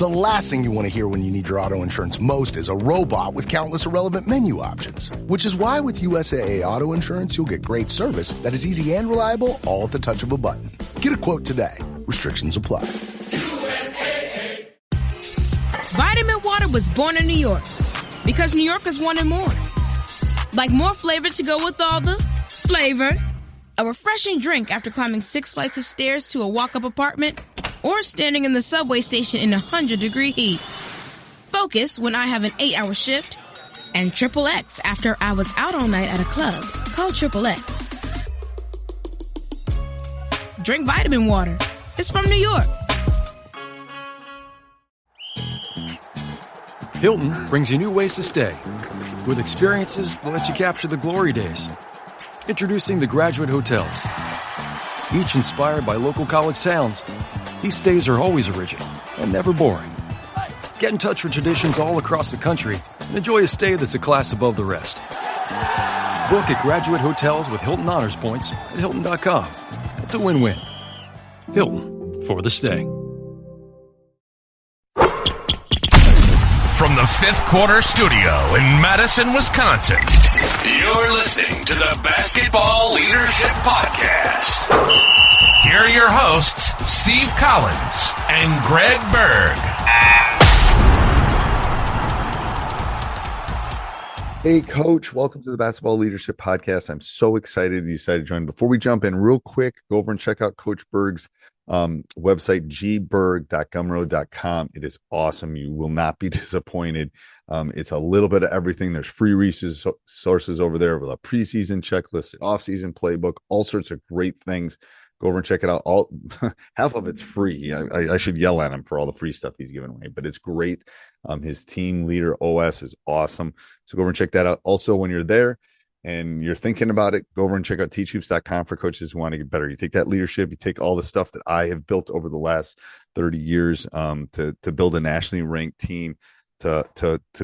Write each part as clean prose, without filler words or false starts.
The last thing you want to hear when you need your auto insurance most is a robot with countless irrelevant menu options. Which is why with USAA Auto Insurance, you'll get great service that is easy and reliable, all at the touch of a button. Get a quote today. Restrictions apply. USAA. Vitamin Water was born in New York because New Yorkers wanted more. Like more flavor to go with all the flavor. A refreshing drink after climbing 6 flights of stairs to a walk-up apartment, or standing in the subway station in 100-degree heat. Focus when I have an 8-hour shift, and Triple X after I was out all night at a club. Call Triple X. Drink vitamin water. It's from New York. Hilton brings you new ways to stay, with experiences that let you capture the glory days. Introducing the Graduate Hotels. Each inspired by local college towns, these stays are always original and never boring. Get in touch with traditions all across the country and enjoy a stay that's a class above the rest. Book at Graduate Hotels with Hilton Honors Points at Hilton.com. It's a win-win. Hilton, for the stay. From the Fifth Quarter Studio in Madison, Wisconsin, you're listening to the Basketball Leadership Podcast. Here are your hosts, Steve Collins and Greg Berg. Hey, Coach. Welcome to the Basketball Leadership Podcast. I'm so excited you decided to join. Before we jump in, real quick, go over and check out Coach Berg's website, gberg.gumroad.com. It is awesome. You will not be disappointed. It's a little bit of everything. There's free resources over there with a preseason checklist, off-season playbook, all sorts of great things. Go over and check it out. All half of it's free. I should yell at him for all the free stuff he's giving away, but it's great. His team leader OS is awesome. So go over and check that out. Also, when you're there and you're thinking about it, go over and check out teachhoops.com for coaches who want to get better. You take that leadership, you take all the stuff that I have built over the last 30 years to build a nationally ranked team, to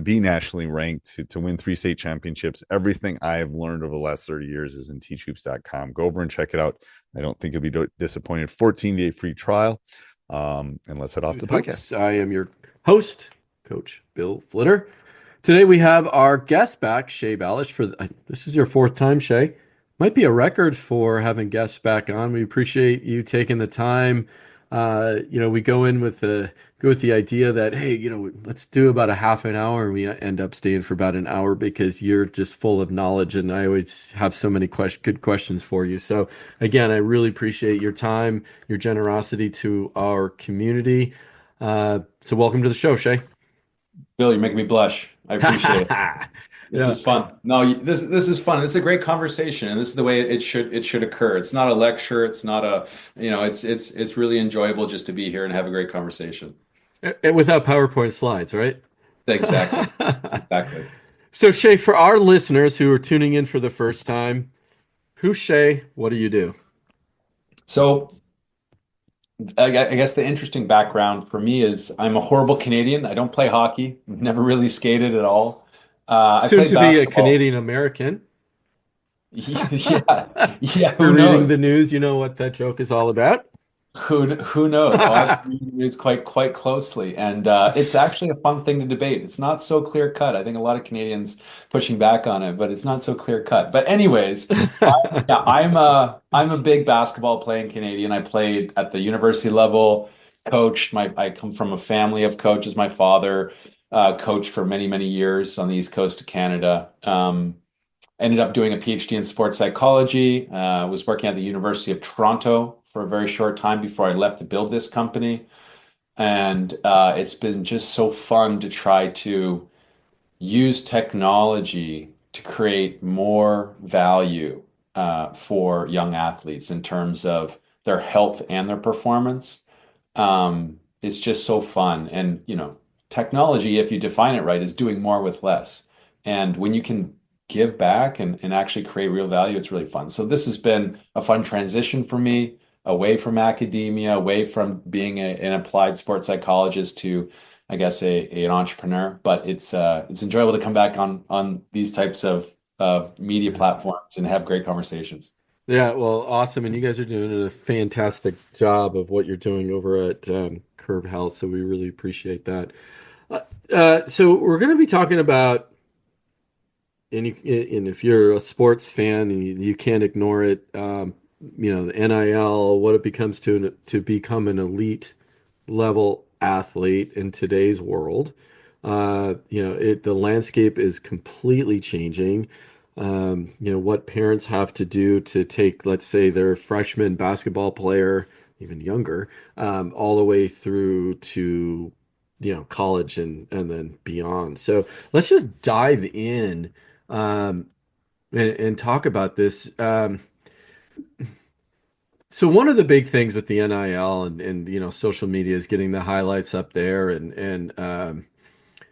be nationally ranked, to win 3 state championships. Everything I have learned over the last 30 years is in teachhoops.com. Go over and check it out. I don't think you'll be disappointed. 14-day free trial. And let's head off the podcast. I am your host, Coach Bill Flitter. Today we have our guest back, Shay Balish. This is your 4th time, Shay. Might be a record for having guests back on. We appreciate you taking the time. We go in with the idea that, hey, let's do about a half an hour, and we end up staying for about an hour because you're just full of knowledge, and I always have so many good questions for you. So again, I really appreciate your time, your generosity to our community. So welcome to the show, Shay. Bill, you're making me blush. I appreciate it. This is fun. No, this is fun. It's a great conversation, and this is the way it should occur. It's not a lecture. It's not a, it's really enjoyable just to be here and have a great conversation. And without PowerPoint slides, right? Exactly. Exactly. So Shay, for our listeners who are tuning in for the first time, who's Shay? What do you do? So I guess the interesting background for me is I'm a horrible Canadian. I don't play hockey. Never really skated at all. Soon to be a Canadian American. Yeah. You're reading the news. You know what that joke is all about. Who knows? I read the news quite closely, and it's actually a fun thing to debate. It's not so clear cut. I think a lot of Canadians pushing back on it, but it's not so clear cut. But anyways, I'm a big basketball playing Canadian. I played at the university level, coached. I come from a family of coaches. My father coached for many years on the East Coast of Canada. Ended up doing a PhD in sports psychology. Was working at the University of Toronto for a very short time before I left to build this company. And it's been just so fun to try to use technology to create more value for young athletes in terms of their health and their performance. It's just so fun. And, technology, if you define it right, is doing more with less. And when you can give back and actually create real value, it's really fun. So this has been a fun transition for me, away from academia, away from being an applied sports psychologist to, I guess, an entrepreneur. But it's enjoyable to come back on these types of media platforms and have great conversations. Yeah, well, awesome. And you guys are doing a fantastic job of what you're doing over at Curb Health. So we really appreciate that. So we're going to be talking about, and if you're a sports fan and you can't ignore it, the NIL, what it becomes to become an elite level athlete in today's world. The landscape is completely changing. What parents have to do to take, let's say, their freshman basketball player, even younger, all the way through to, college and then beyond. So let's just dive in um, and talk about this. So one of the big things with the NIL and social media is getting the highlights up there and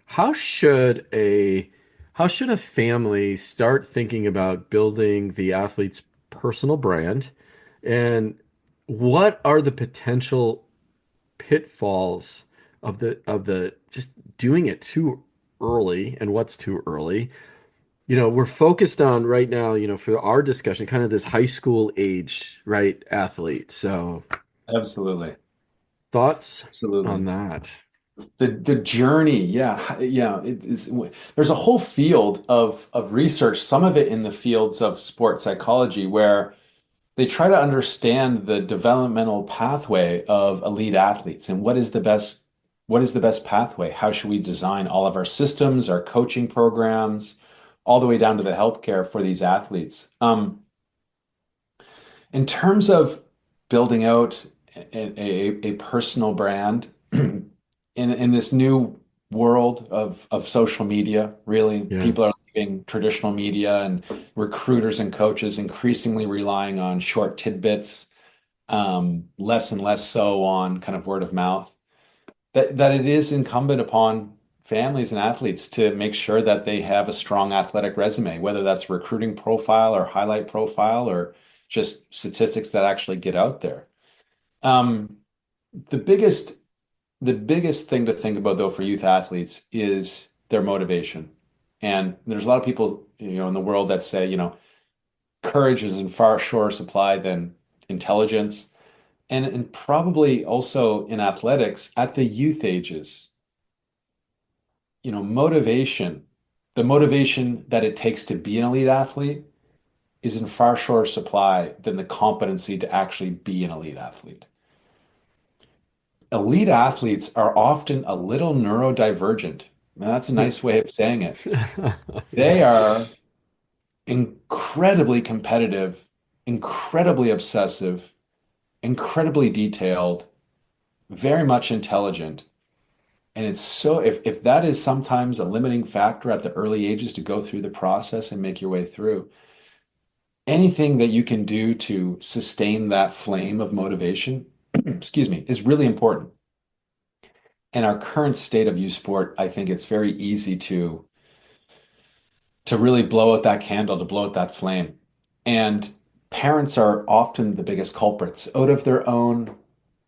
how should a family start thinking about building the athlete's personal brand, and what are the potential pitfalls of the just doing it too early, and what's too early? We're focused on right now, for our discussion, kind of this high school age, right, athlete. So Absolutely. thoughts on Absolutely. that? The journey, yeah, it is. There's a whole field of research, some of it in the fields of sports psychology, where they try to understand the developmental pathway of elite athletes and what is the best pathway? How should we design all of our systems, our coaching programs, all the way down to the healthcare for these athletes? In terms of building out a personal brand in this new world of social media, really, Yeah. people are leaving traditional media, and recruiters and coaches increasingly relying on short tidbits, less and less so on kind of word of mouth. That it is incumbent upon families and athletes to make sure that they have a strong athletic resume, whether that's recruiting profile or highlight profile or just statistics that actually get out there. Um, the biggest the biggest thing to think about though for youth athletes is their motivation. And there's a lot of people, in the world that say, courage is in far shorter supply than intelligence. And probably also in athletics at the youth ages, motivation, the motivation that it takes to be an elite athlete is in far shorter supply than the competency to actually be an elite athlete. Elite athletes are often a little neurodivergent. Now, that's a nice way of saying it. They Yeah. are incredibly competitive, incredibly obsessive, incredibly detailed, very much intelligent. And it's so, if that is sometimes a limiting factor at the early ages to go through the process and make your way through, anything that you can do to sustain that flame of motivation, excuse me, is really important. In our current state of youth sport, I think it's very easy to really blow out that candle, to blow out that flame. And parents are often the biggest culprits out of their own,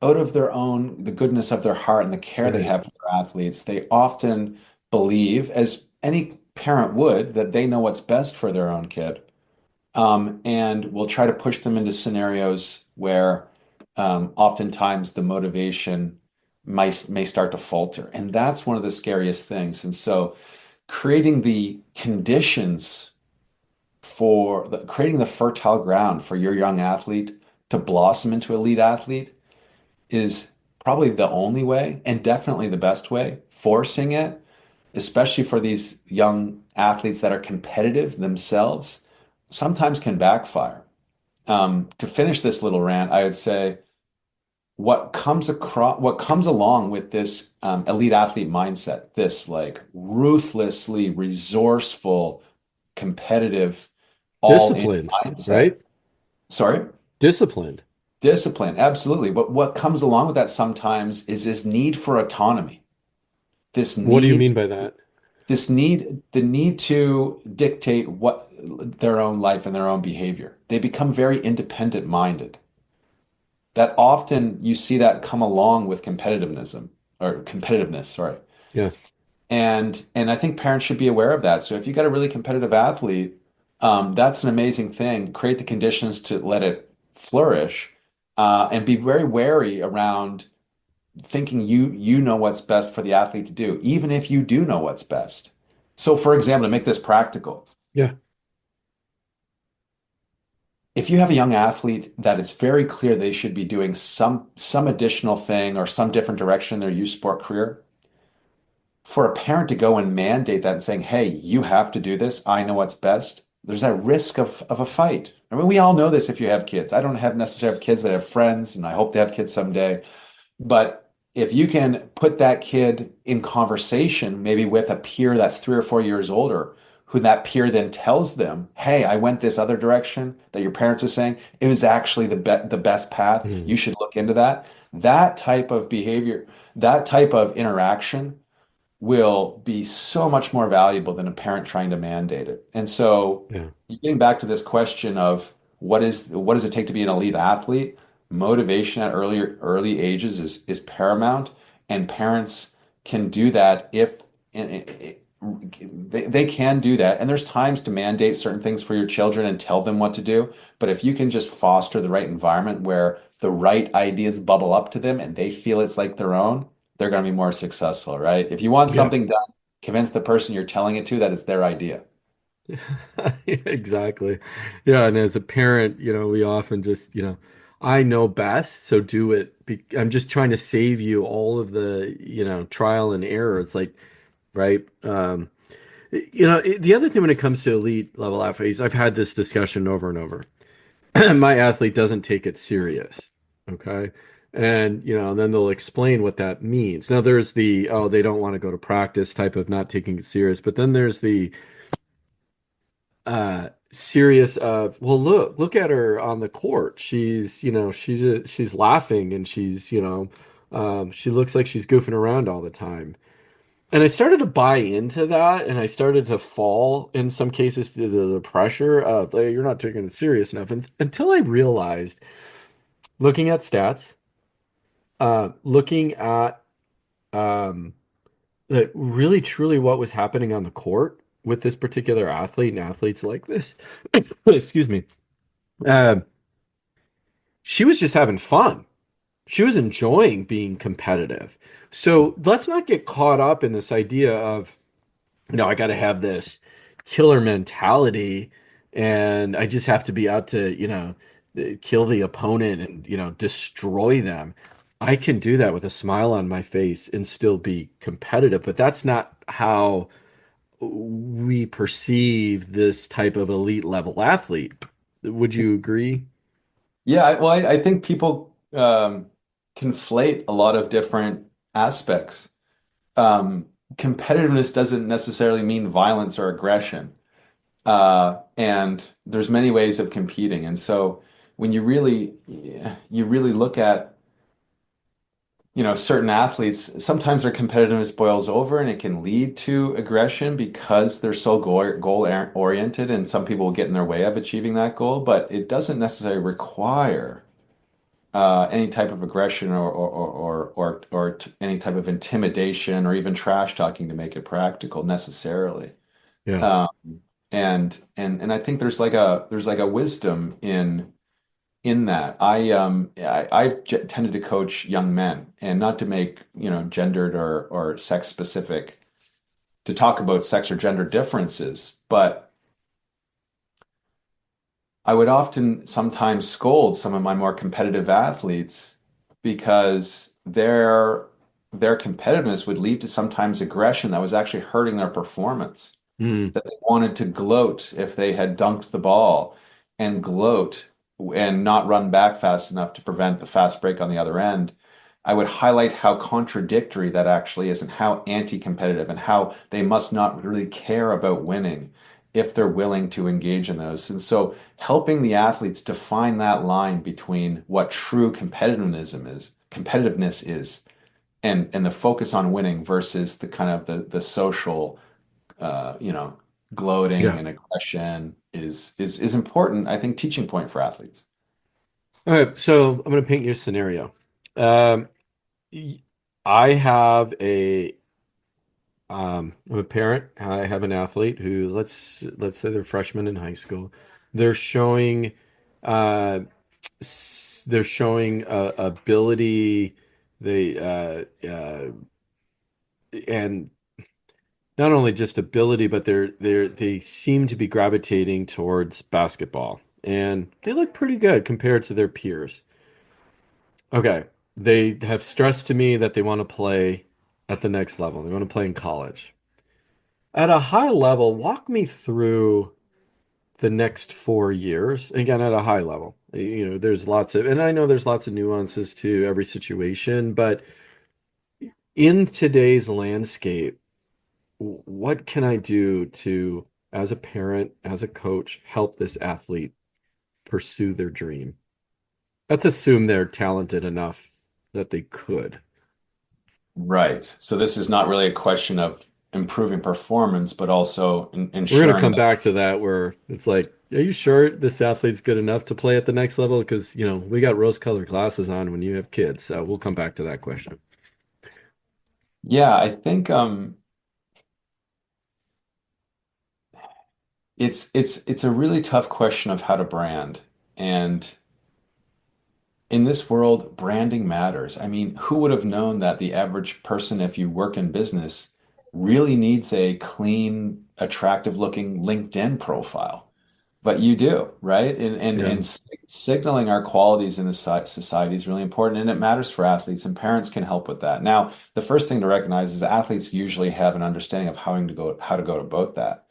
the goodness of their heart and the care they Right. have for their athletes. They often believe, as any parent would, that they know what's best for their own kid, and will try to push them into scenarios where oftentimes the motivation may start to falter. And that's one of the scariest things. And so creating the conditions creating the fertile ground for your young athlete to blossom into elite athlete is probably the only way and definitely the best way. Forcing it, especially for these young athletes that are competitive themselves, sometimes can backfire. To finish this little rant, I would say what comes along with this elite athlete mindset, this like ruthlessly resourceful, competitive, all in Disciplined, mindset. right? Sorry? Disciplined. Discipline, absolutely. But what comes along with that sometimes is this need for autonomy, this What do you need, mean by that? the need to dictate what their own life and their own behavior. They become very independent minded. That often you see that come along with competitiveness, sorry. Yeah. And I think parents should be aware of that. So if you got a really competitive athlete, That's an amazing thing. Create the conditions to let it flourish, and be very wary around thinking you know what's best for the athlete to do, even if you do know what's best. So, for example, to make this practical, Yeah. if you have a young athlete that it's very clear they should be doing some additional thing or some different direction in their youth sport career, for a parent to go and mandate that and saying, "Hey, you have to do this. I know what's best." There's that risk of a fight. I mean, we all know this if you have kids. I don't have necessarily have kids, but I have friends, and I hope to have kids someday. But if you can put that kid in conversation, maybe with a peer that's 3 or 4 years older, who that peer then tells them, "Hey, I went this other direction that your parents were saying. It was actually the best path. Mm. You should look into that." That type of behavior, that type of interaction will be so much more valuable than a parent trying to mandate it. And so, Yeah. getting back to this question of what does it take to be an elite athlete? Motivation at early ages is paramount, and parents can do that if they can do that. And there's times to mandate certain things for your children and tell them what to do. But if you can just foster the right environment where the right ideas bubble up to them and they feel it's like their own, they're going to be more successful, right? If you want Yeah. something done, convince the person you're telling it to that it's their idea. Exactly. Yeah, and as a parent, we often just, I know best, so do it. I'm just trying to save you all of the, trial and error. It's like, right? The other thing when it comes to elite level athletes, I've had this discussion over and over. My athlete doesn't take it serious. Okay. And, then they'll explain what that means. Now, there's the, oh, they don't want to go to practice type of not taking it serious. But then there's the, serious of, well, look at her on the court. She's laughing and she looks like she's goofing around all the time. And I started to buy into that, and I started to fall in some cases to the pressure of, "Hey, you're not taking it serious enough." And until I realized, looking at stats, looking at um, really truly what was happening on the court with this particular athlete and athletes like this, excuse me, uh, she was just having fun. She was enjoying being competitive. So let's not get caught up in this idea of, I got to have this killer mentality and I just have to be out to, kill the opponent and, destroy them. I can do that with a smile on my face and still be competitive, but that's not how we perceive this type of elite level athlete. Would you agree? Yeah, well, I think people conflate a lot of different aspects. Competitiveness doesn't necessarily mean violence or aggression. And there's many ways of competing. And so when you really look at, certain athletes, sometimes their competitiveness boils over and it can lead to aggression because they're so goal oriented, and some people will get in their way of achieving that goal, but it doesn't necessarily require any type of aggression or any type of intimidation or even trash talking to make it practical necessarily. Yeah. Um, and I think there's like a wisdom in that. I've tended to coach young men, and not to make gendered or sex specific, to talk about sex or gender differences, but I would often sometimes scold some of my more competitive athletes because their competitiveness would lead to sometimes aggression that was actually hurting their performance. Mm, That they wanted to gloat if they had dunked the ball, and gloat and not run back fast enough to prevent the fast break on the other end. I would highlight how contradictory that actually is and how anti-competitive, and how they must not really care about winning if they're willing to engage in those. And so helping the athletes define that line between what true competitiveness is, and the focus on winning versus the kind of the social gloating yeah. and aggression is important. I think teaching point for athletes. All right. So I'm going to paint you a scenario. Um, y- I have I'm a parent. I have an athlete who let's say they're freshmen in high school. They're showing uh, they're showing ability. They and not only just ability, but they seem to be gravitating towards basketball, and they look pretty good compared to their peers. Okay, they have stressed to me that they want to play at the next level. They want to play in college. At a high level, walk me through the next 4 years. Again, at a high level, there's lots of, and I know there's lots of nuances to every situation, but in today's landscape, what can I do to, as a parent, as a coach, help this athlete pursue their dream? Let's assume they're talented enough that they could. Right. So this is not really a question of improving performance, but also We're going to ensuring come that. back to that where it's like, are you sure this athlete's good enough to play at the next level? Because, we got rose-colored glasses on when you have kids. So we'll come back to that question. Yeah, I think it's a really tough question of how to brand. And in this world, branding matters. I mean, who would have known that the average person, if you work in business, really needs a clean, attractive looking LinkedIn profile? But you do, right? Yeah. And signaling our qualities in the society is really important, and it matters for athletes, and parents can help with that. Now, the first thing to recognize is athletes usually have an understanding of how to go about that.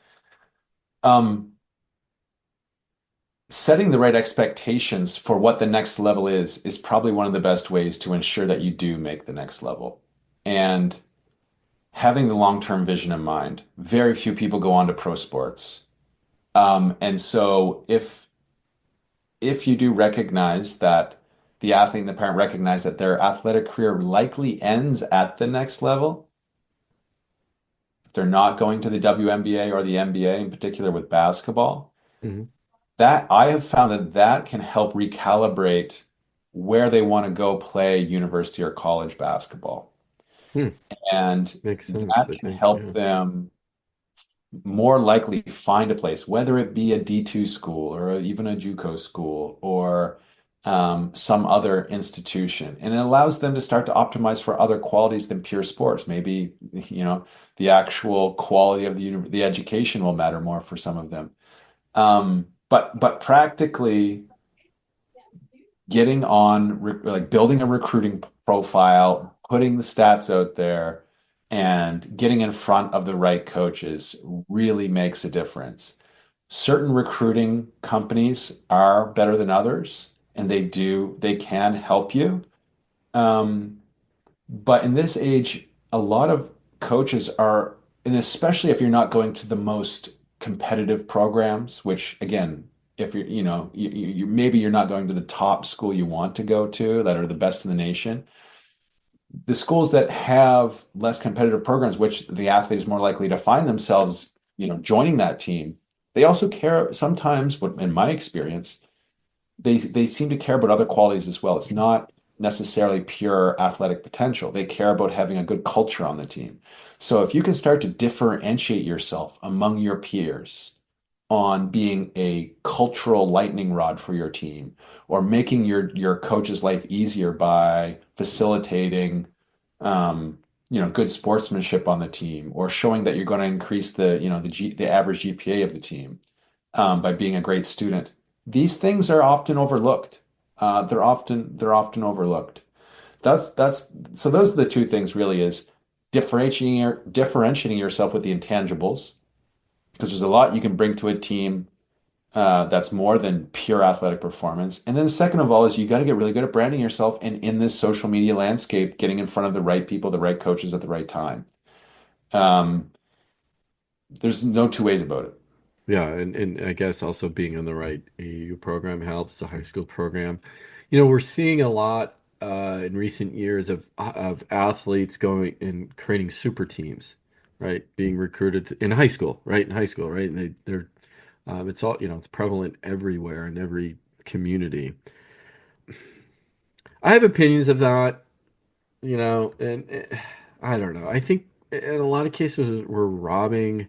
Um, Setting the right expectations for what the next level is probably one of the best ways to ensure that you do make the next level. And having the long-term vision in mind. Very few people go on to pro sports. And so if you do recognize that the athlete and the parent recognize that their athletic career likely ends at the next level, if they're not going to the WNBA or the NBA in particular with basketball, Mhm. that I have found that that can help recalibrate where they want to go play university or college basketball. Hmm. And Makes sense, that I can think. help Yeah. them more likely find a place, whether it be a D2 school or even a JUCO school or some other institution. And it allows them to start to optimize for other qualities than pure sports. Maybe, the actual quality of the education will matter more for some of them. But practically getting on, like building a recruiting profile, putting the stats out there, and getting in front of the right coaches really makes a difference. Certain recruiting companies are better than others, and they can help you. Um, but in this age, a lot of coaches are, and especially if you're not going to the most competitive programs, which again, if you're, maybe you're not going to the top school you want to go to that are the best in the nation. The schools that have less competitive programs, which the athlete is more likely to find themselves, joining that team, they also care sometimes, what in my experience, they seem to care about other qualities as well. It's not necessarily pure athletic potential. They care about having a good culture on the team. So if you can start to differentiate yourself among your peers on being a cultural lightning rod for your team or making your coach's life easier by facilitating good sportsmanship on the team or showing that you're going to increase the average GPA of the team by being a great student. These things are often overlooked. They're often overlooked. That's so those are the two things really is differentiating yourself with the intangibles because there's a lot you can bring to a team that's more than pure athletic performance. And then the second of all is you got to get really good at branding yourself and in this social media landscape, getting in front of the right people, the right coaches at the right time. Um, there's no two ways about it. Yeah, and I guess also being on the right AU program helps, the high school program. We're seeing a lot in recent years of athletes going and creating super teams, right? Being recruited in high school, right? In high school, right? And they're it's all, it's prevalent everywhere in every community. I have opinions of that, and I don't know. I think in a lot of cases, we're robbing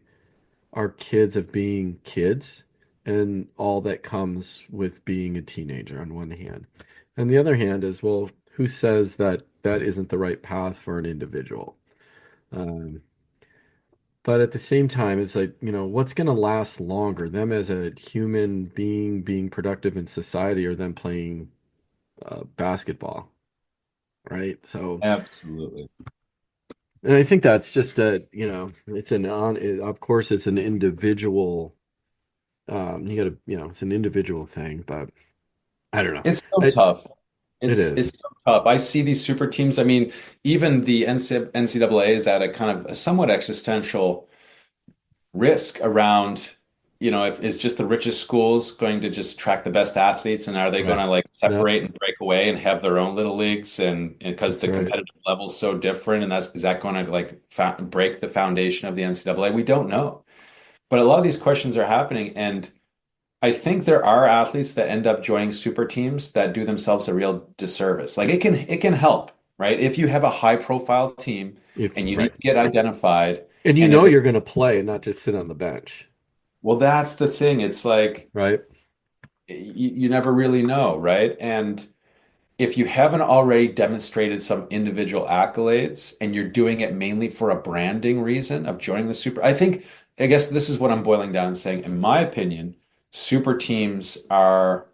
our kids of being kids and all that comes with being a teenager on one hand. And the other hand is, well, who says that that isn't the right path for an individual? Um, but at the same time, it's like, what's going to last longer, them as a human being productive in society, or them playing basketball, right? So, Absolutely. and I think that's just of course, it's an individual. You got to, it's an individual thing, but I don't know. It's so tough. It is. It's so tough. I see these super teams. I mean, even the NCAA is at a kind of a somewhat existential risk around, if is just the richest schools going to just track the best athletes, and are they going to like separate and break away and have their own little leagues, and because the competitive level is so different, and is that going to like break the foundation of the NCAA? We don't know. But a lot of these questions are happening, and I think there are athletes that end up joining super teams that do themselves a real disservice. Like it can help, right? If you have a high profile team and you need to get identified, and you're going to play and not just sit on the bench. Well, that's the thing. It's like, right, you never really know, right? And if you haven't already demonstrated some individual accolades and you're doing it mainly for a branding reason of joining the super, I guess this is what I'm boiling down and saying. In my opinion, super teams are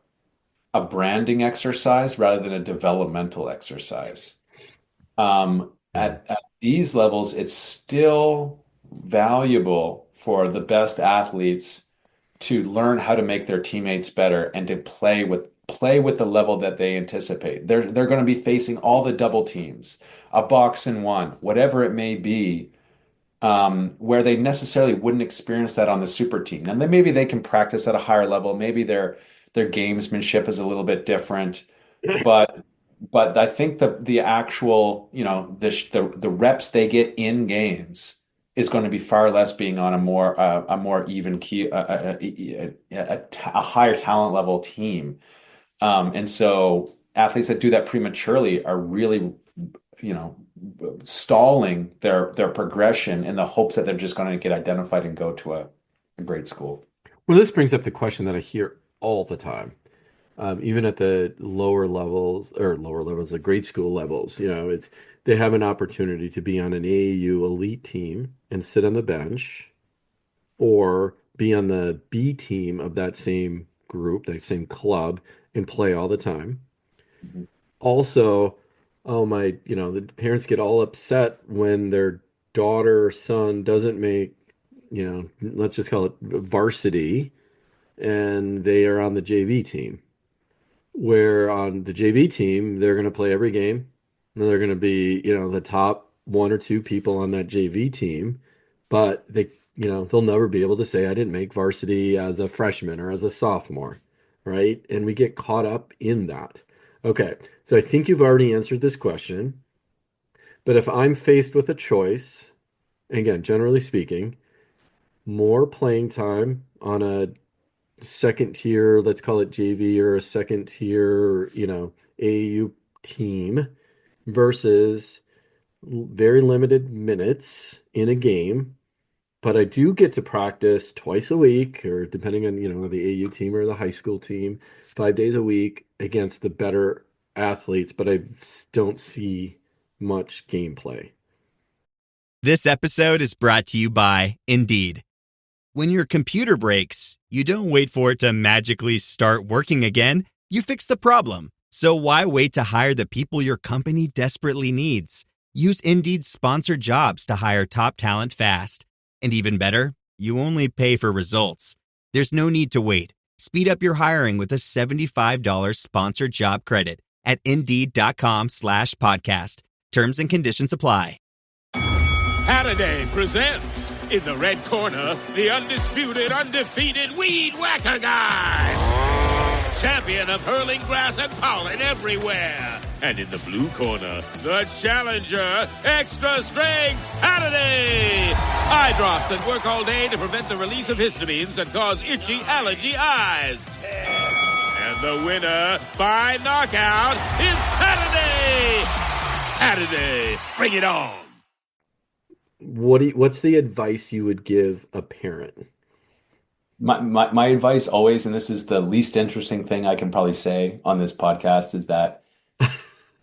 a branding exercise rather than a developmental exercise. At these levels, it's still valuable for the best athletes to learn how to make their teammates better and to play with the level that they anticipate. They're going to be facing all the double teams, a box and one, whatever it may be. Where they necessarily wouldn't experience that on the super team. And then maybe they can practice at a higher level. Maybe their gamesmanship is a little bit different. But I think the actual, the reps they get in games is going to be far less being on a more even key, a higher talent level team. And so athletes that do that prematurely are really, stalling their progression in the hopes that they're just going to get identified and go to a great school. Well, this brings up the question that I hear all the time, even at the lower levels, the grade school levels. They have an opportunity to be on an AAU elite team and sit on the bench, or be on the B team of that same group, that same club, and play all the time. Mm-hmm. Also, the parents get all upset when their daughter or son doesn't make, let's just call it varsity, and they are on the JV team. Where on the JV team, they're going to play every game, and they're going to be, the top one or two people on that JV team, but they'll never be able to say, I didn't make varsity as a freshman or as a sophomore, right? And we get caught up in that. Okay, so I think you've already answered this question, but if I'm faced with a choice, again, generally speaking, more playing time on a second tier, let's call it JV, or a second tier, AAU team, versus very limited minutes in a game, but I do get to practice twice a week, or depending on, the AAU team or the high school team, 5 days a week against the better athletes, but I don't see much gameplay. This episode is brought to you by Indeed. When your computer breaks, you don't wait for it to magically start working again. You fix the problem. So why wait to hire the people your company desperately needs? Use Indeed's sponsored jobs to hire top talent fast. And even better, you only pay for results. There's no need to wait. Speed up your hiring with a $75 sponsored job credit at Indeed.com/podcast. Terms and conditions apply. Halliday presents, in the red corner, the undisputed, undefeated Weed Whacker Guy. Champion of hurling grass and pollen everywhere. And in the blue corner, the challenger, extra strength Halliday. Eye drops that work all day to prevent the release of histamines that cause itchy allergy eyes. And the winner by knockout is Halliday. Halliday, bring it on. what's the advice you would give a parent? My advice always, and this is the least interesting thing I can probably say on this podcast, is that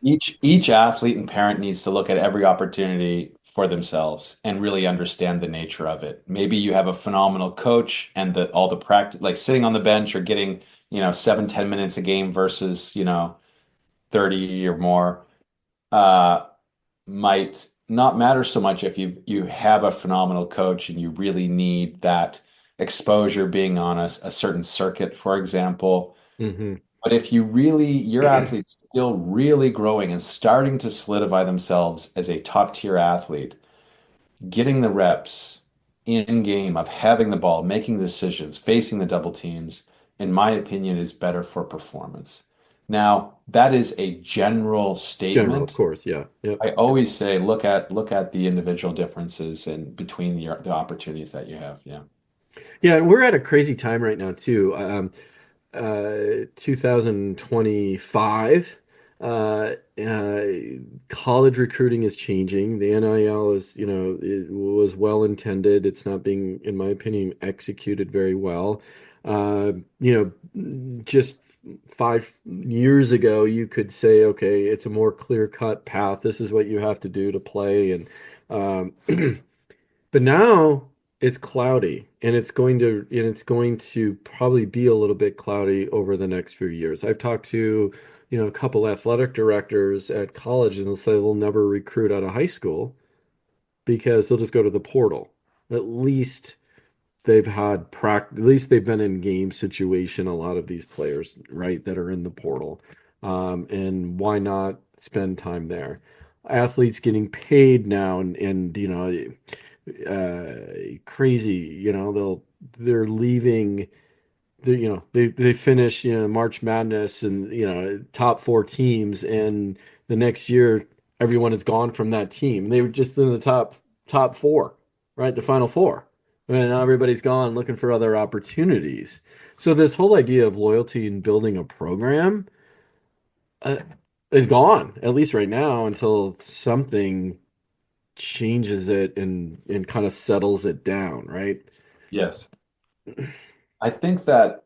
each athlete and parent needs to look at every opportunity for themselves and really understand the nature of it. Maybe you have a phenomenal coach and all the practice, like sitting on the bench or getting, 7-10 minutes a game versus, 30 or more, uh, might not matter so much if you have a phenomenal coach and you really need that exposure being on a certain circuit, for example. Hmm. But if your athlete's still really growing and starting to solidify themselves as a top tier athlete, getting the reps in game of having the ball, making decisions, facing the double teams, in my opinion, is better for performance. Now, that is a general General, of statement. course. Yeah. Yep. I always say look at the individual differences and between the opportunities that you have. Yeah. Yeah, we're at a crazy time right now too. 2025, uh, uh, college recruiting is changing. The NIL is, it was well intended. It's not being, in my opinion, executed very well. Uh, just 5 years ago, you could say, okay, it's a more clear-cut path. This is what you have to do to play, and um, but now it's cloudy, and it's going to probably be a little bit cloudy over the next few years. I've talked to, a couple athletic directors at college, and they'll say they'll never recruit out of high school because they'll just go to the portal. At least at least they've been in game situation, a lot of these players, right, that are in the portal. And why not spend time there? Athletes getting paid now, and crazy, they're leaving. They finish, March Madness, and top four teams, and the next year everyone is gone from that team. They were just in the top four, right? The final four. And now everybody's gone looking for other opportunities. So this whole idea of loyalty and building a program uh, is gone, at least right now, until something changes it and kind of settles it down, right? Yes. I think that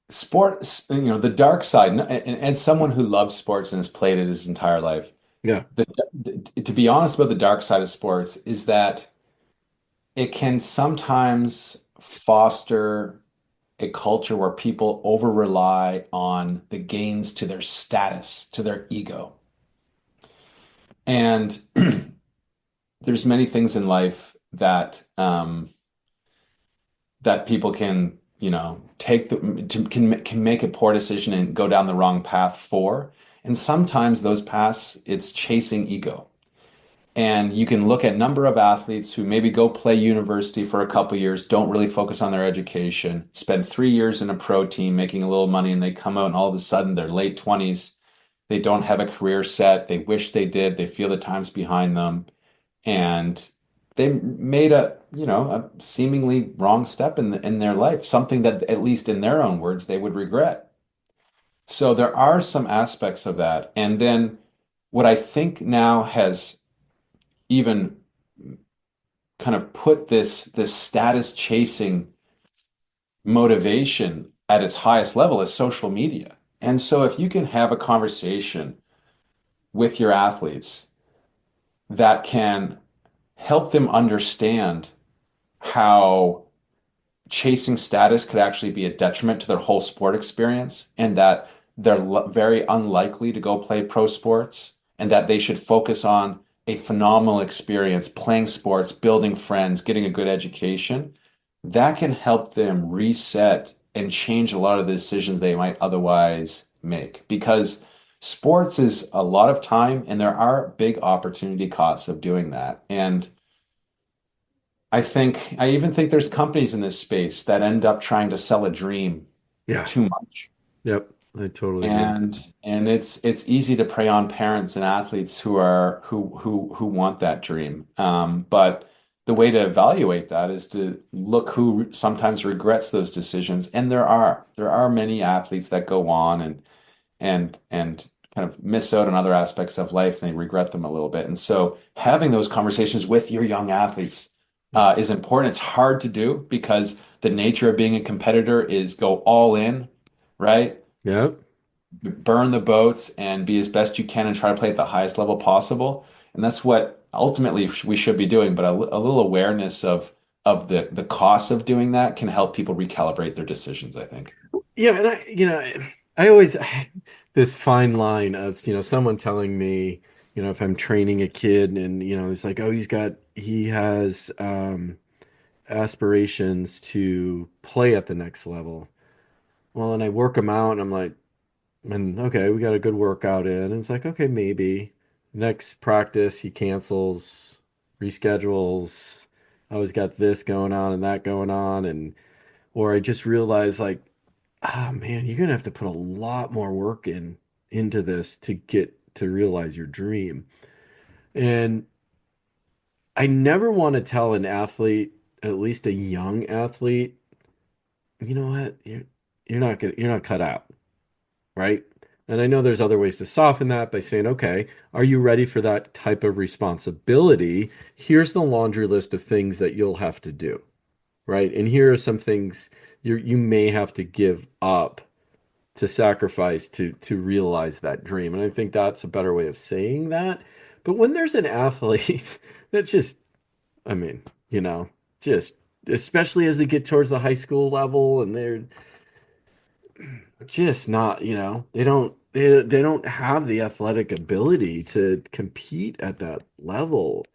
sports, the dark side, and as someone who loves sports and has played it his entire life, Yeah. to be honest about the dark side of sports is that it can sometimes foster a culture where people over rely on the gains to their status, to their ego. And there's many things in life that people can, can make a poor decision and go down the wrong path for. And sometimes those paths, it's chasing ego. And you can look at a number of athletes who maybe go play university for a couple years, don't really focus on their education, spend 3 years in a pro team making a little money, and they come out and all of a sudden they're late 20s. They don't have a career set. They wish they did. They feel the time's behind them. And they made a seemingly wrong step in their life, something that at least in their own words, they would regret. So there are some aspects of that. And then what I think now has even kind of put this status chasing motivation at its highest level is social media. And so if you can have a conversation with your athletes that can help them understand how chasing status could actually be a detriment to their whole sport experience, and that they're very unlikely to go play pro sports, and that they should focus on a phenomenal experience playing sports, building friends, getting a good education, that can help them reset and change a lot of the decisions they might otherwise make. Because sports is a lot of time, and there are big opportunity costs of doing that. And I even think there's companies in this space that end up trying to sell a dream Yeah. too much. Yep. I totally agree. And it's easy to prey on parents and athletes who want that dream. But the way to evaluate that is to look who sometimes regrets those decisions. And there are many athletes that go on and kind kind of miss out on other aspects of life and they regret them a little bit. And so having those conversations with your young athletes is important. It's hard to do because the nature of being a competitor is go all in, right? Yep. Burn the boats and be as best you can and try to play at the highest level possible. And that's what ultimately we should be doing. But a little awareness of the costs of doing that can help people recalibrate their decisions, I think. Yeah, and I always this fine line of, someone telling me, if I'm training a kid and, it's like, oh, he has aspirations to play at the next level. Well, and I work them out and I'm like, and okay, we got a good workout in. And it's like, okay, maybe next practice he cancels, reschedules. I always got this going on and that going on. Or I just realized like, man, you're gonna have to put a lot more work into this to get to realize your dream. And I never want to tell an athlete, at least a young athlete, you know what, you're not cut out, right? And I know there's other ways to soften that by saying, okay, are you ready for that type of responsibility? Here's the laundry list of things that you'll have to do, right? And here are some things you may have to give up to sacrifice to realize that dream. And I think that's a better way of saying that. But when there's an athlete that just, I mean, just especially as they get towards the high school level and they're just not, they don't have the athletic ability to compete at that level.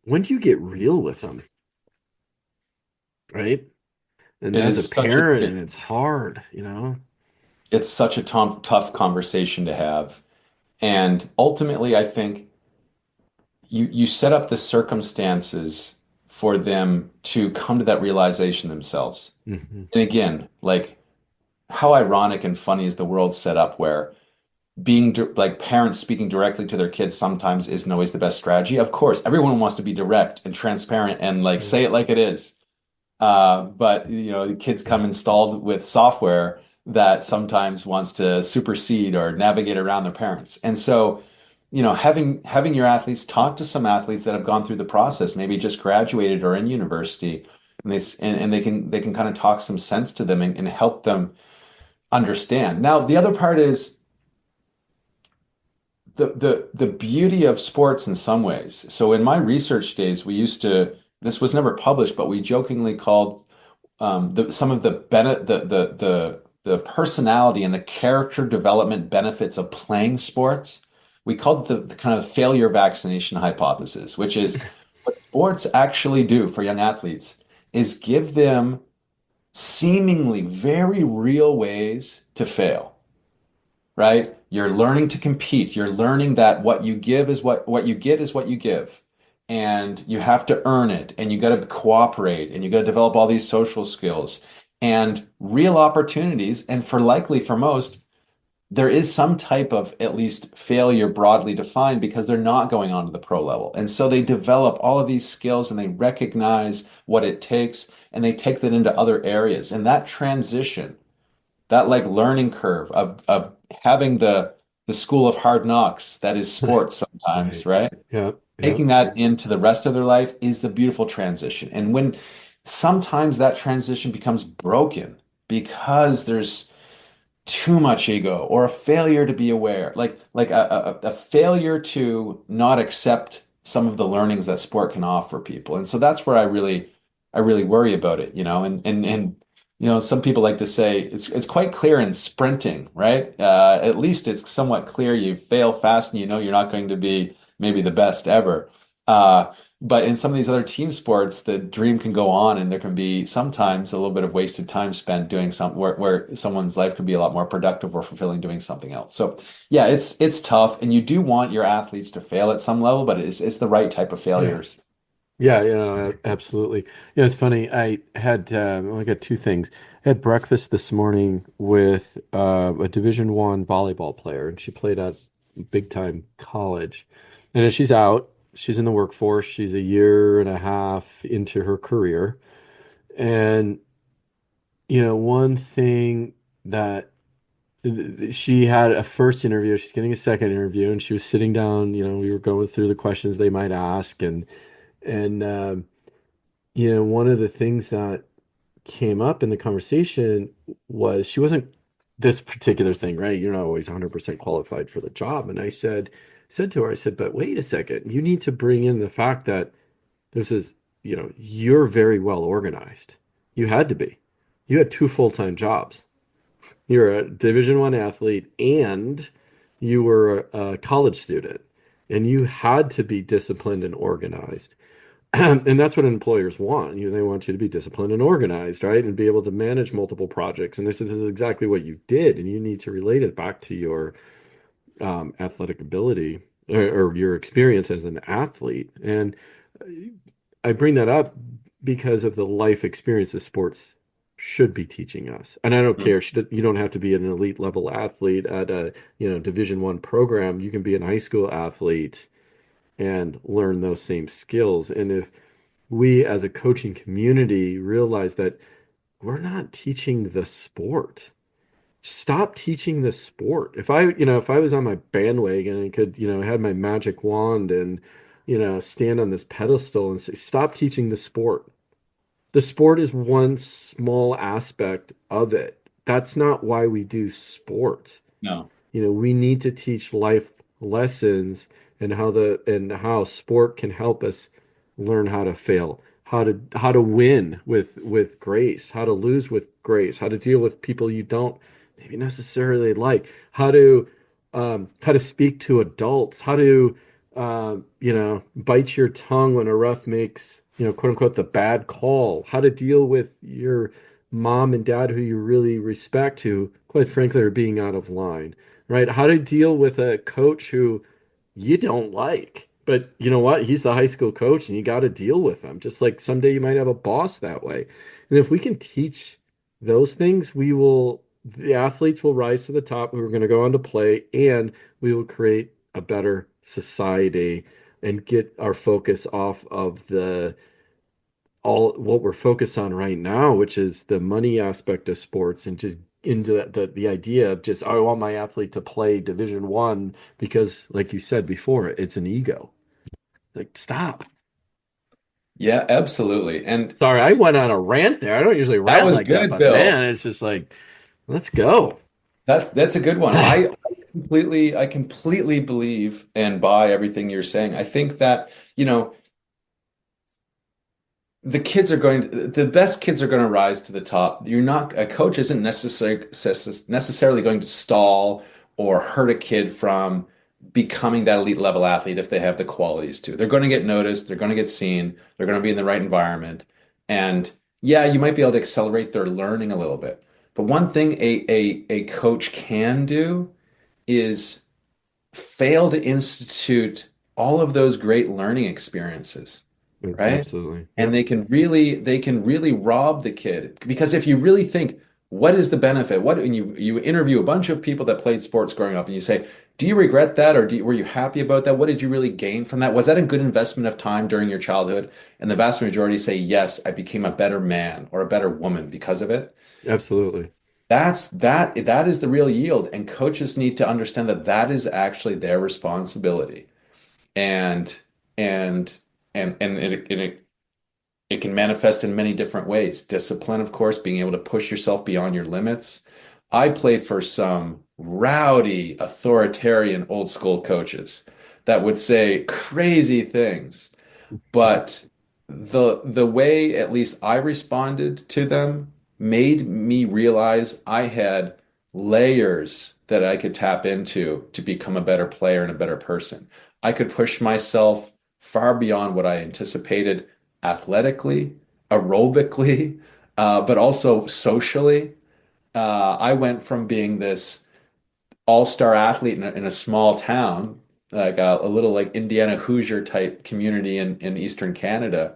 When do you get real with them? Right? And It as is a parent, and it's hard. it's such a tough conversation to have. And ultimately, I think you set up the circumstances for them to come to that realization themselves. Mm-hmm. And again, like how ironic and funny is the world set up where like parents speaking directly to their kids sometimes isn't always the best strategy. Of course, everyone wants to be direct and transparent and like say it like it is. But the kids come installed with software that sometimes wants to supersede or navigate around their parents. And so, having your athletes talk to some athletes that have gone through the process, maybe just graduated or in university, and they can kind of talk some sense to them and help them understand. Now, the other part is the beauty of sports in some ways. So in my research days, this was never published, but we jokingly called some of the personality and the character development benefits of playing sports. We called the kind of failure vaccination hypothesis, which is what sports actually do for young athletes is give them seemingly very real ways to fail, right? You're learning to compete. You're learning that what you give is what you get is what you give. And you have to earn it, and you got to cooperate, and you got to develop all these social skills and real opportunities. And for most, there is some type of at least failure broadly defined because they're not going on to the pro level. And so they develop all of these skills and they recognize what it takes and they take that into other areas. And that transition, that like learning curve of having the school of hard knocks that is sports sometimes, right? Yeah. Taking that into the rest of their life is the beautiful transition. And when sometimes that transition becomes broken because there's too much ego or a failure to be aware, like a failure to not accept some of the learnings that sport can offer people. And so that's where I really worry about it, and some people like to say it's quite clear in sprinting, right? At least it's somewhat clear you fail fast and you're not going to be maybe the best ever. But in some of these other team sports, the dream can go on and there can be sometimes a little bit of wasted time spent doing something where someone's life could be a lot more productive or fulfilling doing something else. So yeah, it's tough. And you do want your athletes to fail at some level, but it's the right type of failures. Yeah, absolutely. It's funny. I only got two things. I had breakfast this morning with a Division I volleyball player, and she played at big time college. And as she's out, she's in the workforce. She's a year and a half into her career. And, one thing that she had a first interview, she's getting a second interview, and she was sitting down, we were going through the questions they might ask, and one of the things that came up in the conversation was she wasn't this particular thing, right? You're not always 100% qualified for the job. And I said to her, I said, but wait a second, you need to bring in the fact that there's this, you're very well organized. You had to be. You had two full-time jobs. You're a Division I athlete and you were a college student, and you had to be disciplined and organized. And that's what employers want. They want you to be disciplined and organized, right? And be able to manage multiple projects. And they said, this is exactly what you did. And you need to relate it back to your athletic ability or your experience as an athlete. And I bring that up because of the life experiences sports should be teaching us. And I don't care. You don't have to be an elite level athlete at a, Division I program. You can be an high school athlete and learn those same skills. And if we as a coaching community realize that we're not teaching the sport, stop teaching the sport. If I was on my bandwagon and could, had my magic wand and, stand on this pedestal and say, stop teaching the sport. The sport is one small aspect of it. That's not why we do sport. No. We need to teach life lessons and how sport can help us learn how to fail, how to win with grace, how to lose with grace, how to deal with people you don't maybe necessarily like, how to speak to adults, how to bite your tongue when a ref makes, quote unquote, the bad call, how to deal with your mom and dad who you really respect, who quite frankly are being out of line, right? How to deal with a coach who you don't like, but you know what? He's the high school coach and you got to deal with him. Just like someday you might have a boss that way. And if we can teach those things, the athletes will rise to the top who are going to go on to play, and we will create a better society and get our focus off of all what we're focused on right now, which is the money aspect of sports, and just into the idea of just, I want my athlete to play Division I because, like you said before, it's an ego. Like, stop. Yeah, absolutely. And Sorry, I went on a rant there. I don't usually that rant was like that, good, but Bill. man, it's just like, let's go. That's a good one. I completely believe and buy everything you're saying. I think that, the best kids are going to rise to the top. A coach isn't necessarily going to stall or hurt a kid from becoming that elite level athlete if they have the qualities to. They're going to get noticed, they're going to get seen, they're going to be in the right environment. And yeah, you might be able to accelerate their learning a little bit. But one thing a coach can do is fail to institute all of those great learning experiences, right? Absolutely. And they can really rob the kid, because if you really think, what is the benefit? When you interview a bunch of people that played sports growing up and you say, do you regret that, or were you happy about that? What did you really gain from that? Was that a good investment of time during your childhood? And the vast majority say, yes, I became a better man or a better woman because of it. Absolutely. That is the real yield, and coaches need to understand that that is actually their responsibility. And and it can manifest in many different ways. Discipline, of course, being able to push yourself beyond your limits. I played for some rowdy, authoritarian, old school coaches that would say crazy things, but the way at least I responded to them made me realize I had layers that I could tap into to become a better player and a better person. I could push myself far beyond what I anticipated athletically, aerobically, but also socially. I went from being this all-star athlete in a small town, like a little like Indiana Hoosier type community in Eastern Canada,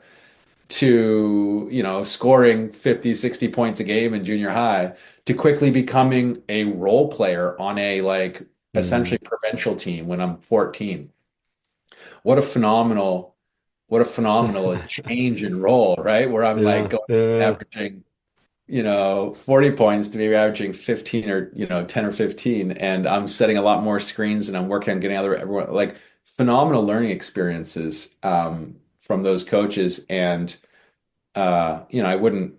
to, scoring 50, 60 points a game in junior high, to quickly becoming a role player on a like essentially provincial team when I'm 14. What a phenomenal change in role, right? Where I'm like Yeah. averaging 40 points to be averaging 15 or, 10 or 15. And I'm setting a lot more screens and I'm working on getting other everyone like phenomenal learning experiences from those coaches. And I wouldn't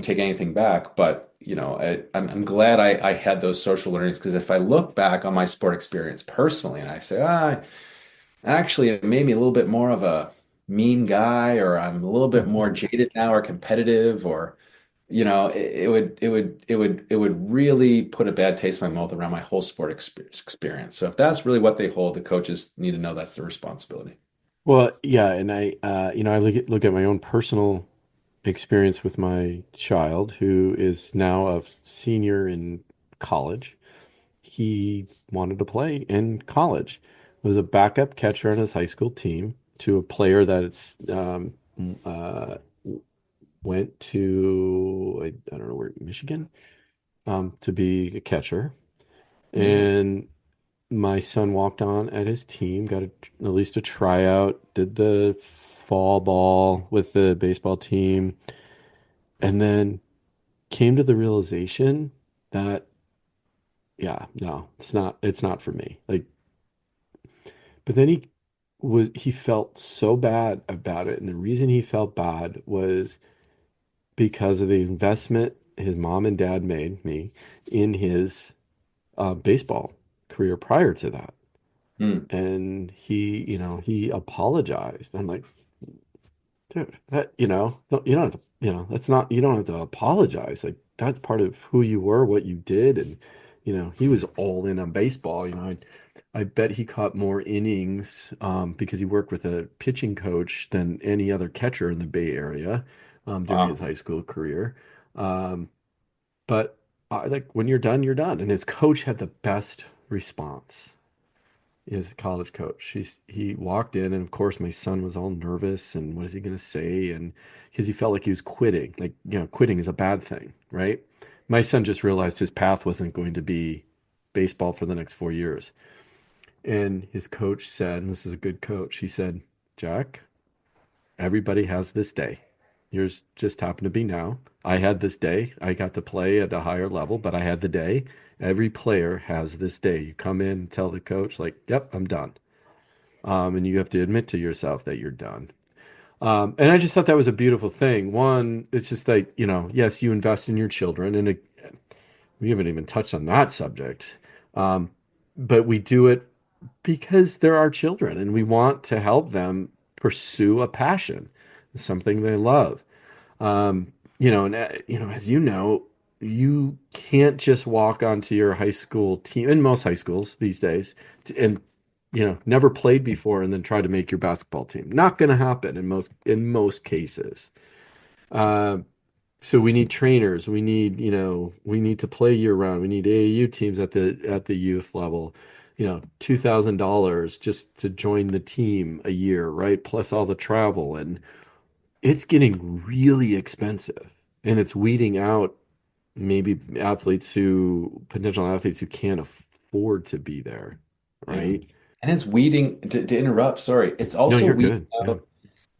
take anything back, but I'm glad I had those social learnings because if I look back on my sport experience personally and I say, actually, it made me a little bit more of a mean guy, or I'm a little bit more jaded now, or competitive, or it would really put a bad taste in my mouth around my whole sport experience. So if that's really what they hold, the coaches need to know that's their responsibility. Well, yeah, and I look at my own personal experience with my child, who is now a senior in college. He wanted to play in college, was a backup catcher on his high school team to a player that uh, went to I don't know where, Michigan, to be a catcher. Amazing. And my son walked on at his team, got at least a tryout, did the fall ball with the baseball team, and then came to the realization that, yeah, no, it's not for me. Like, but then he felt so bad about it, and the reason he felt bad was because of the investment his mom and dad made me in his baseball career prior to that. Hmm. And he apologized. I'm like, dude, that, you don't have to, that's not, you don't have to apologize. Like, that's part of who you were, what you did. And, he was all in on baseball. I bet he caught more innings because he worked with a pitching coach than any other catcher in the Bay Area during his Wow. high school career. Um, but like, when you're done, you're done. And his coach had the best response. His college coach. He walked in, and of course my son was all nervous and what is he going to say? And because he felt like he was quitting, like, quitting is a bad thing, right? My son just realized his path wasn't going to be baseball for the next 4 years. And his coach said, and this is a good coach, he said, Jack, everybody has this day. Yours just happened to be now. I had this day. I got to play at a higher level, but I had the day. Every player has this day. You come in and tell the coach, like, yep, I'm done. And you have to admit to yourself that you're done. And I just thought that was a beautiful thing. One, it's just like, yes, you invest in your children, and we haven't even touched on that subject. Um, but we do it because they're our children, and we want to help them pursue a passion, something they love. And as you can't just walk onto your high school team, in most high schools these days, and never played before and then try to make your basketball team. Not going to happen in most cases. Uh, so we need trainers. We need to play year round. We need AAU teams at the youth level. $2,000 just to join the team a year, right? Plus all the travel, and it's getting really expensive, and it's weeding out maybe potential athletes who can't afford to be there, Yeah. right? And it's weeding, to interrupt, sorry, it's No, also you're weeding good. Yeah. out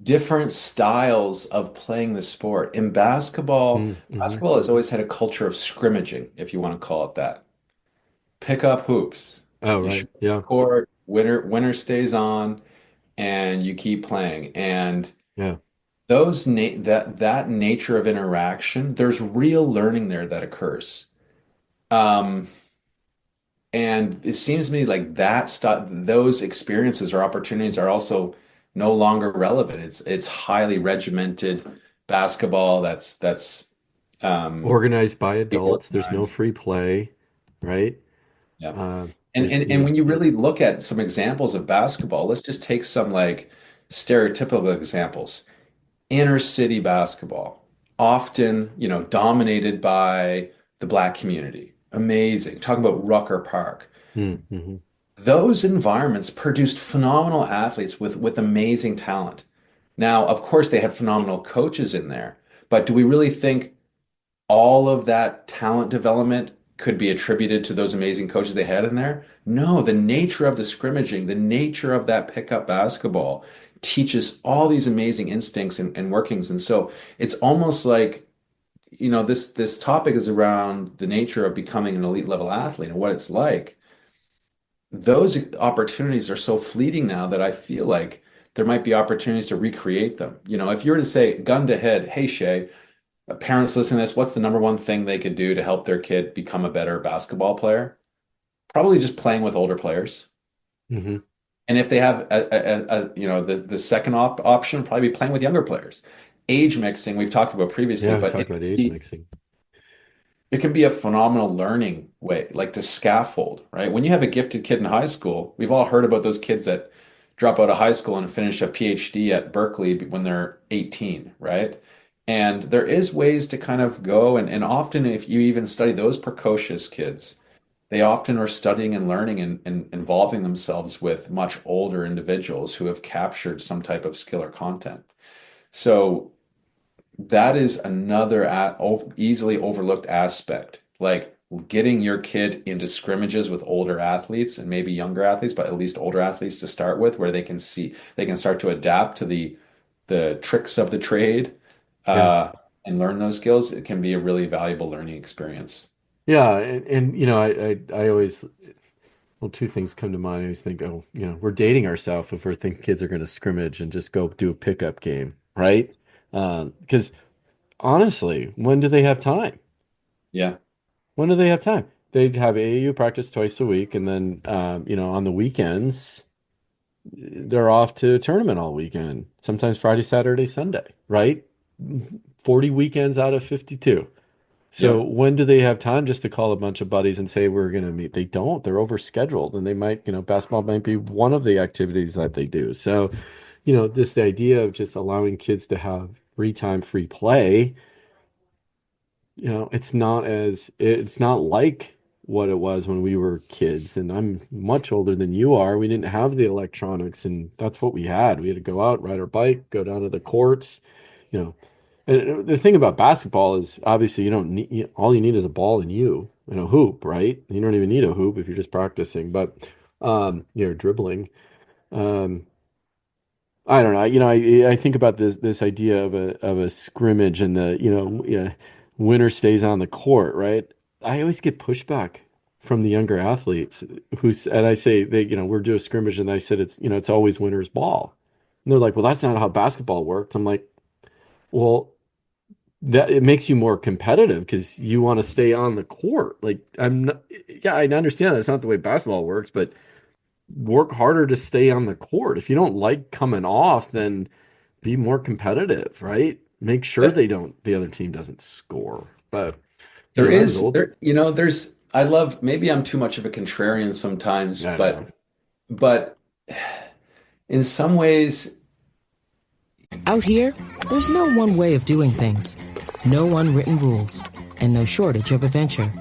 different styles of playing the sport. In basketball, Mm-hmm. basketball has always had a culture of scrimmaging, if you want to call it that. Pick up hoops. Oh, You right. shoot Yeah. court, winner stays on, and you keep playing. And Yeah. that nature of interaction, there's real learning there that occurs. Um, and it seems to me like that stuff, those experiences or opportunities are also no longer relevant. It's highly regimented basketball that's um Organized by adults. There's no organized. free play, right? Yeah. Uh, And, there's, and when you really look at some examples of basketball, let's just take some like stereotypical examples. Inner city basketball, often, dominated by the black community. Amazing. Talking about Rucker Park. mm-hmm. Those environments produced phenomenal athletes with amazing talent. Now, of course, they had phenomenal coaches in there, but do we really think all of that talent development could be attributed to those amazing coaches they had in there? No, the nature of the scrimmaging, the nature of that pickup basketball teaches all these amazing instincts and workings. And so it's almost like this topic is around the nature of becoming an elite level athlete and what it's like. Those opportunities are so fleeting now that I feel like there might be opportunities to recreate them. If you were to say, gun to head, hey Shay, parents listening to this, what's the number one thing they could do to help their kid become a better basketball player? Probably just playing with older players. Mm-hmm. And if they have the second option, probably be playing with younger players. Age mixing, we've talked about previously, Yeah, we but talked about age mixing. it can be a phenomenal learning way, like to scaffold, right? When you have a gifted kid in high school, we've all heard about those kids that drop out of high school and finish a PhD at Berkeley when they're 18, right? And there is ways to kind of go, and often if you even study those precocious kids, they often are studying and learning and involving themselves with much older individuals who have captured some type of skill or content. So that is another easily overlooked aspect, like getting your kid into scrimmages with older athletes and maybe younger athletes, but at least older athletes to start with, where they can start to adapt to the tricks of the trade, and learn those skills. It can be a really valuable learning experience. Yeah, and I always, well, two things come to mind. I always think, oh, we're dating ourselves if we're thinking kids are going to scrimmage and just go do a pickup game, right? Because honestly, when do they have time? Yeah. When do they have time? They have AAU practice twice a week, and then on the weekends they're off to a tournament all weekend. Sometimes Friday, Saturday, Sunday, right? 40 weekends out of 52. So when do they have time just to call a bunch of buddies and say we're going to meet? They don't. They're overscheduled, and they might, basketball might be one of the activities that they do. So, this idea of just allowing kids to have free time, free play, it's not like what it was when we were kids, and I'm much older than you are. We didn't have the electronics, and that's what we had. We had to go out, ride our bike, go down to the courts, And the thing about basketball is obviously you don't need, all you need is a ball and a hoop, right? You don't even need a hoop if you're just practicing, but you're dribbling. I don't know. I think about this idea of a scrimmage and winner stays on the court, right? I always get pushback from the younger athletes and I say we're doing a scrimmage, and I said it's always winner's ball. And they're like, well, that's not how basketball works. I'm like, well, that it makes you more competitive because you want to stay on the court. Like I understand that's not the way basketball works, but work harder to stay on the court. If you don't like coming off, then be more competitive, right? Make sure the other team doesn't score. But I love, maybe I'm too much of a contrarian sometimes, but in some ways, out here, there's no one way of doing things, no unwritten rules, and no shortage of adventure.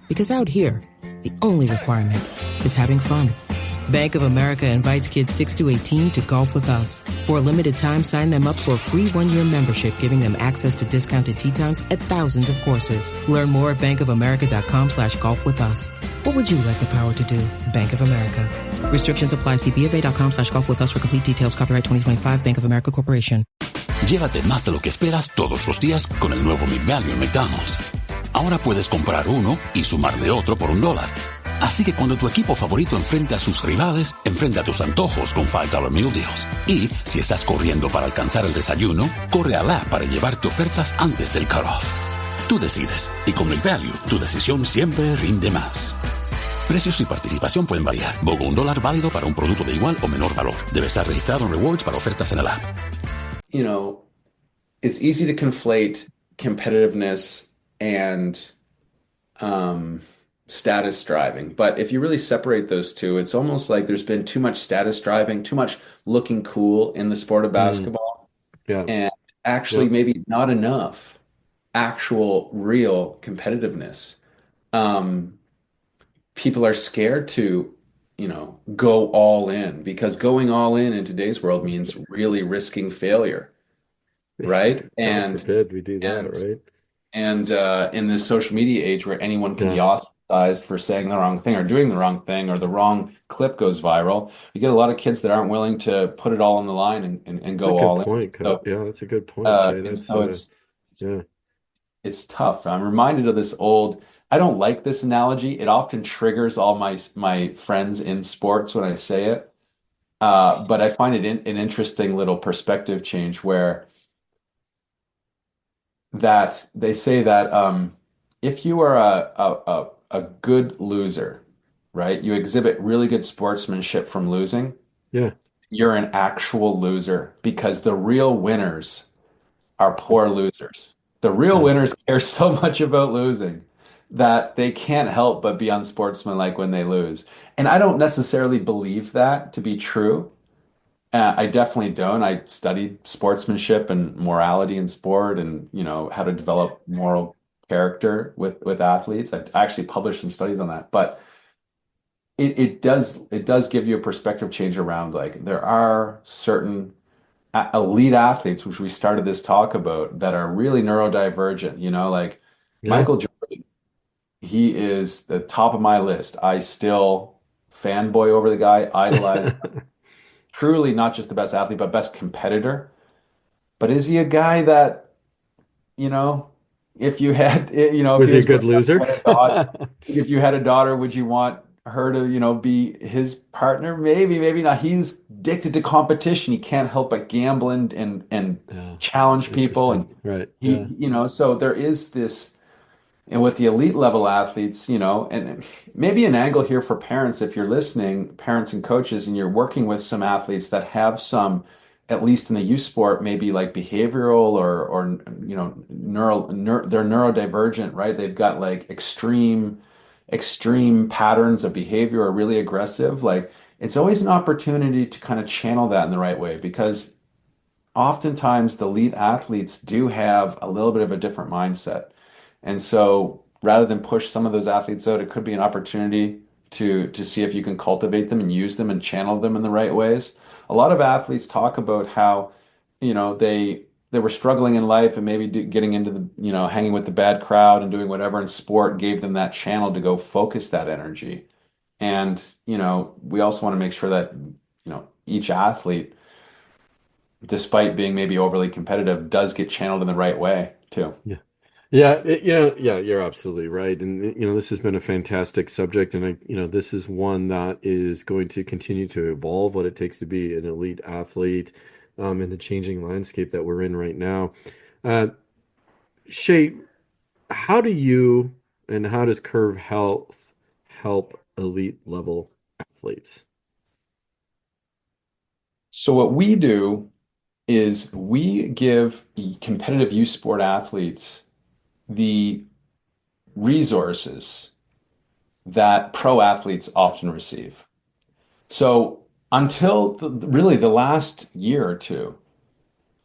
Because out here, the only requirement is having fun. Bank of America invites kids 6 to 18 to golf with us. For a limited time, sign them up for a free 1-year membership, giving them access to discounted tee times at thousands of courses. Learn more at bankofamerica.com/golf with us. What would you like the power to do? Bank of America. Restrictions apply. See BofA.com/golf with us for complete details. Copyright 2025 Bank of America Corporation. Llévate más de lo que esperas todos los días con el nuevo Big Value en McDonald's. Ahora puedes comprar uno y sumarle otro por $1. Así que cuando tu equipo favorito enfrenta a sus rivales, enfrenta tus antojos con $5 Meal Deals. Y si estás corriendo para alcanzar el desayuno, corre al app para llevarte ofertas antes del cutoff. Tú decides, y con Big Value, tu decisión siempre rinde más. Precios y participación pueden variar. BOGO $1 válido para un producto de igual o menor valor. Debe estar registrado en Rewards para ofertas en el app. It's easy to conflate competitiveness and status driving. But if you really separate those two, it's almost like there's been too much status driving, too much looking cool in the sport of basketball. And actually maybe not enough actual real competitiveness. People are scared to, go all in, because going all in today's world means really risking failure. Right. And we do that, right? And in this social media age where anyone can be ostracized for saying the wrong thing or doing the wrong thing, or the wrong clip goes viral, you get a lot of kids that aren't willing to put it all on the line and go all in. Yeah, that's a good point. it's tough. I'm reminded of this old, I don't like this analogy. It often triggers all my friends in sports when I say it. But I find it an interesting little perspective change where that they say that if you are a good loser, right? You exhibit really good sportsmanship from losing. Yeah. You're an actual loser because the real winners are poor losers. The real Yeah. winners care so much about losing that they can't help but be unsportsmanlike when they lose. And I don't necessarily believe that to be true. I definitely don't. I studied sportsmanship and morality in sport and, how to develop moral character with athletes. I actually published some studies on that. But it does give you a perspective change around like there are certain elite athletes, which we started this talk about, that are really neurodivergent, like Yeah. Michael Jordan. He is the top of my list. I still fanboy over the guy, idolize, truly not just the best athlete, but best competitor. But is he a guy that, you know, if you had, if Was he he a was good growing up, loser? if you had a daughter, would you want her to, be his partner? Maybe, maybe not. He's addicted to competition. He can't help but gamble and Yeah. challenge people. And Interesting. Right. he, Yeah. so there is this, and with the elite level athletes, and maybe an angle here for parents, if you're listening, parents and coaches, and you're working with some athletes that have some, at least in the youth sport, maybe like behavioral or they're neurodivergent, right? They've got like extreme patterns of behavior are really aggressive. Like it's always an opportunity to kind of channel that in the right way because oftentimes the elite athletes do have a little bit of a different mindset. And so rather than push some of those athletes out, it could be an opportunity to see if you can cultivate them and use them and channel them in the right ways. A lot of athletes talk about how, they were struggling in life and maybe getting into the, hanging with the bad crowd and doing whatever in sport gave them that channel to go focus that energy. And, we also want to make sure that, each athlete, despite being maybe overly competitive, does get channeled in the right way too. Yeah. Yeah, yeah, you're absolutely right. And this has been a fantastic subject, and this is one that is going to continue to evolve what it takes to be an elite athlete in the changing landscape that we're in right now. Uh, Shay, how do you and how does Curve Health help elite level athletes? So what we do is we give competitive youth sport athletes the resources that pro athletes often receive. So until really the last year or two,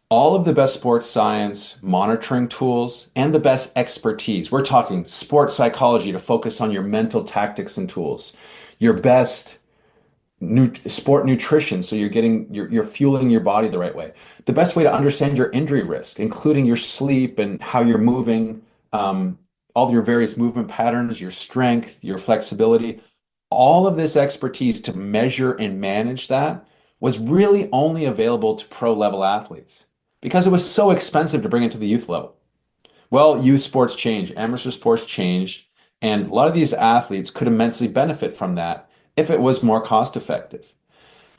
all of the best sports science monitoring tools and the best expertise, we're talking sports psychology to focus on your mental tactics and tools, your best sport nutrition, so you're fueling your body the right way, the best way to understand your injury risk, including your sleep and how you're moving, all your various movement patterns, your strength, your flexibility, all of this expertise to measure and manage that was really only available to pro level athletes because it was so expensive to bring it to the youth level. Well, youth sports changed, amateur sports changed, and a lot of these athletes could immensely benefit from that if it was more cost effective.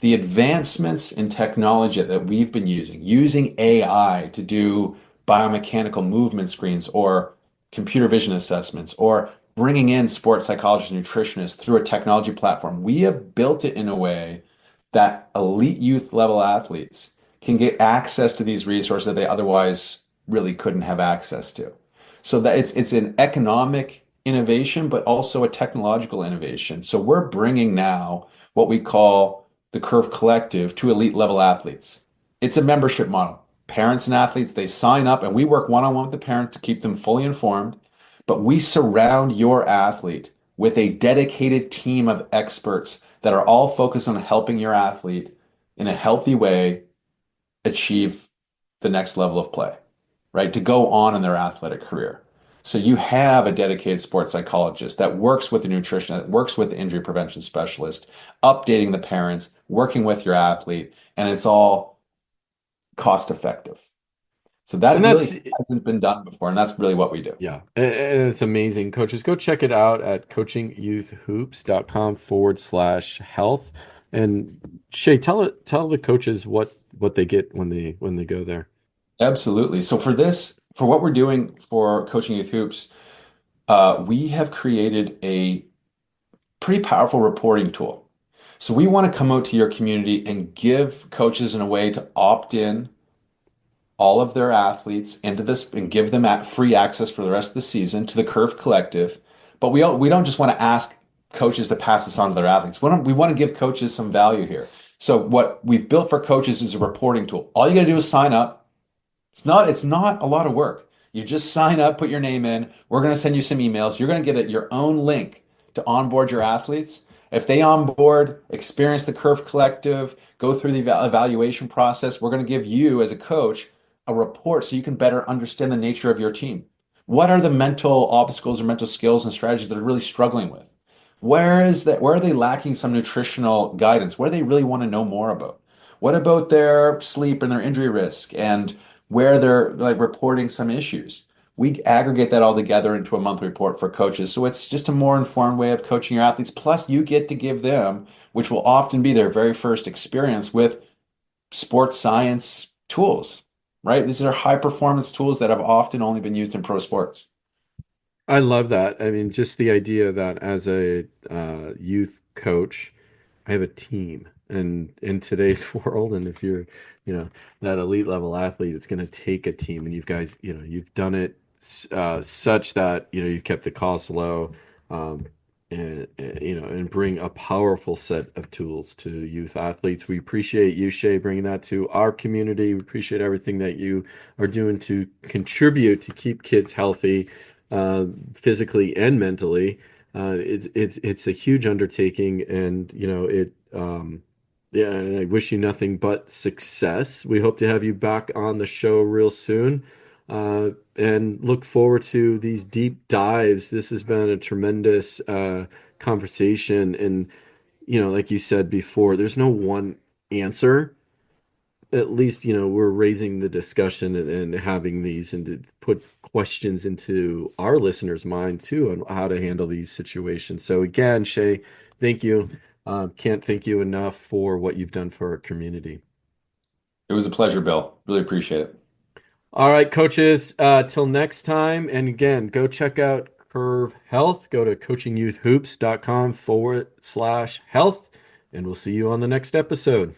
The advancements in technology that we've been using AI to do biomechanical movement screens or computer vision assessments, or bringing in sports psychologists and nutritionists through a technology platform, we have built it in a way that elite youth level athletes can get access to these resources that they otherwise really couldn't have access to. So that it's an economic innovation, but also a technological innovation. So we're bringing now what we call the Curve Collective to elite level athletes. It's a membership model. Parents and athletes, they sign up and we work one-on-one with the parents to keep them fully informed, but we surround your athlete with a dedicated team of experts that are all focused on helping your athlete in a healthy way achieve the next level of play, right? To go on in their athletic career. So you have a dedicated sports psychologist that works with the nutrition, that works with the injury prevention specialist, updating the parents, working with your athlete, and it's all cost effective. So that And really that's hasn't been done before, and that's really what we do. Yeah, and it's amazing. Coaches, go check it out at coachingyouthhoops.com/health. And Shay, tell the coaches what they get when they go there. Absolutely. So for what we're doing for Coaching Youth Hoops, we have created a pretty powerful reporting tool. So we want to come out to your community and give coaches in a way to opt in all of their athletes into this and give them free access for the rest of the season to the Curve Collective. But we don't just want to ask coaches to pass this on to their athletes. We want to give coaches some value here. So what we've built for coaches is a reporting tool. All you got to do is sign up. It's not a lot of work. You just sign up, put your name in. We're going to send you some emails. You're going to get your own link to onboard your athletes. If they onboard, experience the Curve Collective, go through the evaluation process, we're going to give you as a coach a report so you can better understand the nature of your team. What are the mental obstacles or mental skills and strategies that are really struggling with? Where are they lacking some nutritional guidance? What do they really want to know more about? What about their sleep and their injury risk and where they're like reporting some issues? We aggregate that all together into a monthly report for coaches. So it's just a more informed way of coaching your athletes. Plus, you get to give them, which will often be their very first experience with sports science tools, right? These are high performance tools that have often only been used in pro sports. I love that. I mean, just the idea that as a youth coach, I have a team, and in today's world, and if you're, that elite level athlete, it's going to take a team, and you guys, you've done it such that you've kept the costs low, and bring a powerful set of tools to youth athletes. We appreciate you, Shay, bringing that to our community. We appreciate everything that you are doing to contribute to keep kids healthy, physically and mentally. It's a huge undertaking, and and I wish you nothing but success. We hope to have you back on the show real soon, and look forward to these deep dives. This has been a tremendous conversation, and like you said before, there's no one answer. At least we're raising the discussion and having these, and to put questions into our listeners' mind too on how to handle these situations. So again, Shay, thank you. Can't thank you enough for what you've done for our community. It was a pleasure, Bill. Really appreciate it. All right, coaches, till next time. And again, go check out Curve Health. Go to coachingyouthhoops.com/health, and we'll see you on the next episode.